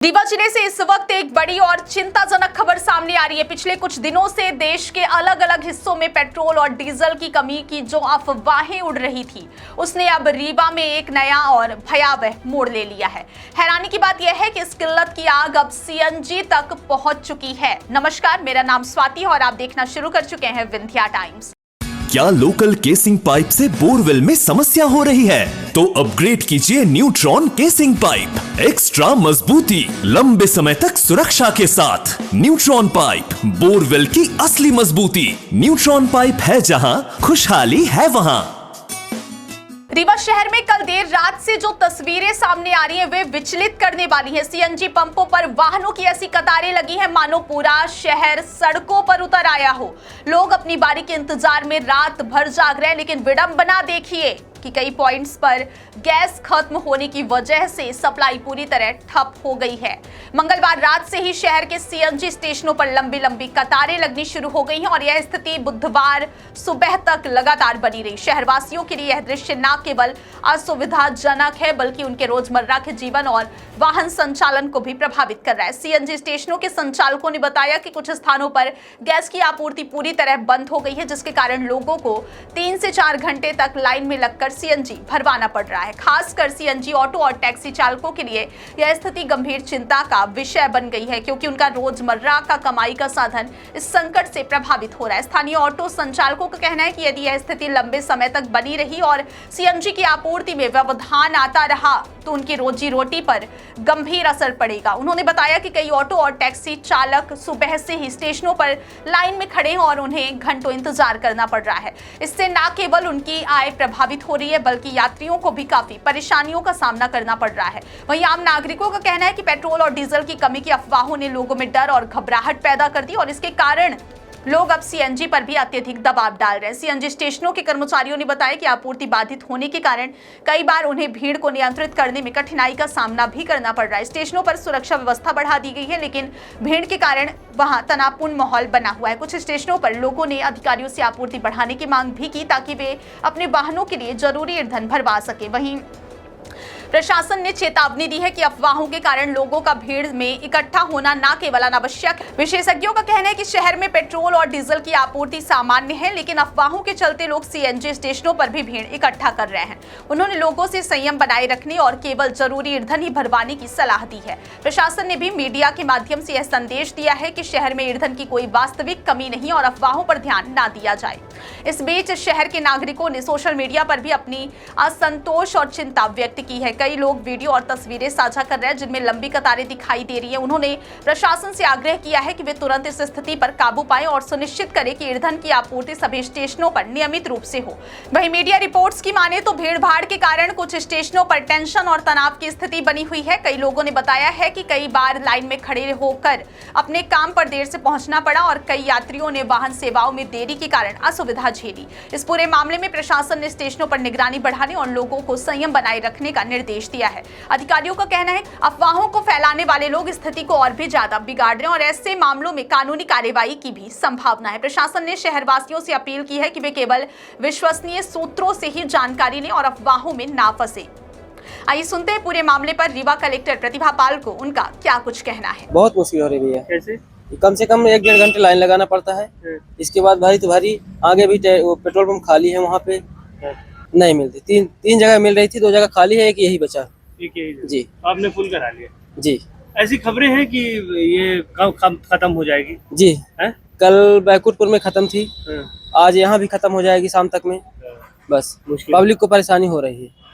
रीवा जिले से इस वक्त एक बड़ी और चिंताजनक खबर सामने आ रही है। पिछले कुछ दिनों से देश के अलग अलग हिस्सों में पेट्रोल और डीजल की कमी की जो अफवाहें उड़ रही थी, उसने अब रीवा में एक नया और भयावह मोड़ ले लिया है। हैरानी की बात यह है कि इस किल्लत की आग अब सीएनजी तक पहुंच चुकी है। नमस्कार, मेरा नाम स्वाति और आप देखना शुरू कर चुके हैं विंध्या टाइम्स। क्या लोकल केसिंग पाइप से बोरवेल में समस्या हो रही है? तो अपग्रेड कीजिए न्यूट्रॉन केसिंग पाइप। एक्स्ट्रा मजबूती, लंबे समय तक सुरक्षा के साथ। न्यूट्रॉन पाइप, बोरवेल की असली मजबूती। न्यूट्रॉन पाइप है जहां, खुशहाली है वहां। रीवा शहर में कल देर रात से जो तस्वीरें सामने आ रही हैं वे विचलित करने वाली हैं। सीएनजी पंपों पर वाहनों की ऐसी कतारें लगी हैं मानो पूरा शहर सड़कों पर उतर आया हो। लोग अपनी बारी के इंतजार में रात भर जाग रहे हैं, लेकिन विडंबना देखिए कि कई पॉइंट्स पर गैस खत्म होने की वजह से सप्लाई पूरी तरह ठप हो गई है। मंगलवार रात से ही शहर के सीएनजी स्टेशनों पर लंबी लंबी कतारें लगनी शुरू हो गई हैं और यह स्थिति बुधवार सुबह तक लगातार बनी रही। शहरवासियों के लिए यह दृश्य न केवल असुविधाजनक है बल्कि उनके रोजमर्रा के जीवन और वाहन संचालन को भी प्रभावित कर रहा है। सीएनजी स्टेशनों के संचालकों ने बताया कि कुछ स्थानों पर गैस की आपूर्ति पूरी तरह बंद हो गई है, जिसके कारण लोगों को 3 से 4 घंटे तक लाइन में लगकर सीएनजी भरवाना पड़ रहा है। खासकर सीएनजी ऑटो और टैक्सी चालकों के लिए यह स्थिति गंभीर चिंता का विषय बन गई है, क्योंकि उनका रोजमर्रा का कमाई का साधन इस संकट से प्रभावित हो रहा है। स्थानीय ऑटो संचालकों का कहना है कि यदि यह स्थिति लंबे समय तक बनी रही और सीएनजी की आपूर्ति में व्यवधान आता रहा तो उनकी रोजी रोटी पर गंभीर असर पड़ेगा। उन्होंने बताया कि कई ऑटो और टैक्सी चालक सुबह से ही स्टेशनों पर लाइन में खड़े हैं और उन्हें घंटों इंतजार करना पड़ रहा है। इससे न केवल उनकी आय प्रभावित हो रही है बल्कि यात्रियों को भी काफी परेशानियों का सामना करना पड़ रहा है। वहीं आम नागरिकों का कहना है कि पेट्रोल और डीजल की कमी की अफवाहों ने लोगों में डर और घबराहट पैदा कर दी और इसके कारण लोग अब सीएनजी पर भी अत्यधिक दबाव डाल रहे हैं। सीएनजी स्टेशनों के कर्मचारियों ने बताया कि आपूर्ति बाधित होने के कारण कई बार उन्हें भीड़ को नियंत्रित करने में कठिनाई का सामना भी करना पड़ रहा है। स्टेशनों पर सुरक्षा व्यवस्था बढ़ा दी गई है, लेकिन भीड़ के कारण वहां तनावपूर्ण माहौल बना हुआ है। कुछ स्टेशनों पर लोगों ने अधिकारियों से आपूर्ति बढ़ाने की मांग भी की ताकि वे अपने वाहनों के लिए जरूरी ईंधन भरवा सके। वहीं प्रशासन ने चेतावनी दी है कि अफवाहों के कारण लोगों का भीड़ में इकट्ठा होना न केवल अनावश्यक। विशेषज्ञों का कहना है कि शहर में पेट्रोल और डीजल की आपूर्ति सामान्य है, लेकिन अफवाहों के चलते लोग सीएनजी स्टेशनों पर भी भीड़ इकट्ठा कर रहे हैं। उन्होंने लोगों से संयम बनाए रखने और केवल जरूरी ईंधन ही भरवाने की सलाह दी है। प्रशासन ने भी मीडिया के माध्यम से यह संदेश दिया है कि शहर में ईंधन की कोई वास्तविक कमी नहीं और अफवाहों पर ध्यान न दिया जाए। इस बीच शहर के नागरिकों ने सोशल मीडिया पर भी अपनी असंतोष और चिंता व्यक्त की है। कई लोग वीडियो और तस्वीरें साझा कर रहे हैं जिनमें लंबी कतारें दिखाई दे रही है। उन्होंने प्रशासन से आग्रह किया है कि वे तुरंत इस स्थिति पर काबू पाएं और सुनिश्चित करें कि ईंधन की आपूर्ति सभी स्टेशनों पर नियमित रूप से हो। वहीं मीडिया रिपोर्ट्स की माने तो भीड़ भाड़ के कारण कुछ स्टेशनों पर टेंशन और तनाव की स्थिति बनी हुई है। कई लोगों ने बताया है कि कई बार लाइन में खड़े होकर अपने काम पर देर से पहुंचना पड़ा और कई यात्रियों ने वाहन सेवाओं में देरी के कारण असुविधा झेली। इस पूरे मामले में प्रशासन ने स्टेशनों पर निगरानी बढ़ाने और लोगों को संयम बनाए रखने का निर्देश दिया है। अधिकारियों का कहना है अफवाहों को फैलाने वाले लोग स्थिति को और भी ज्यादा बिगाड़ रहे हैं और ऐसे मामलों में कानूनी कार्यवाही की भी संभावना है। प्रशासन ने शहरवासियों से अपील की है कि वे केवल विश्वसनीय सूत्रों से ही जानकारी लें और अफवाहों में ना फंसे। आइए सुनते हैं पूरे मामले पर रीवा कलेक्टर प्रतिभा पाल को उनका क्या कुछ कहना है। बहुत मुश्किल हो रही है। कैसे? कम से कम 1-1.5 घंटे लाइन लगाना पड़ता है। इसके बाद भारी तो भारी आगे भी वो पेट्रोल पंप खाली है, वहाँ पे नहीं मिलती। तीन जगह मिल रही थी, 2 जगह खाली है, एक यही बचा। जी, आपने फुल करा लिया? जी। ऐसी खबरें हैं कि ये कब खत्म हो जाएगी? जी है? कल बैकुंठपुर में खत्म थी, आज यहाँ भी खत्म हो जाएगी शाम तक में। बस पब्लिक को परेशानी हो रही है।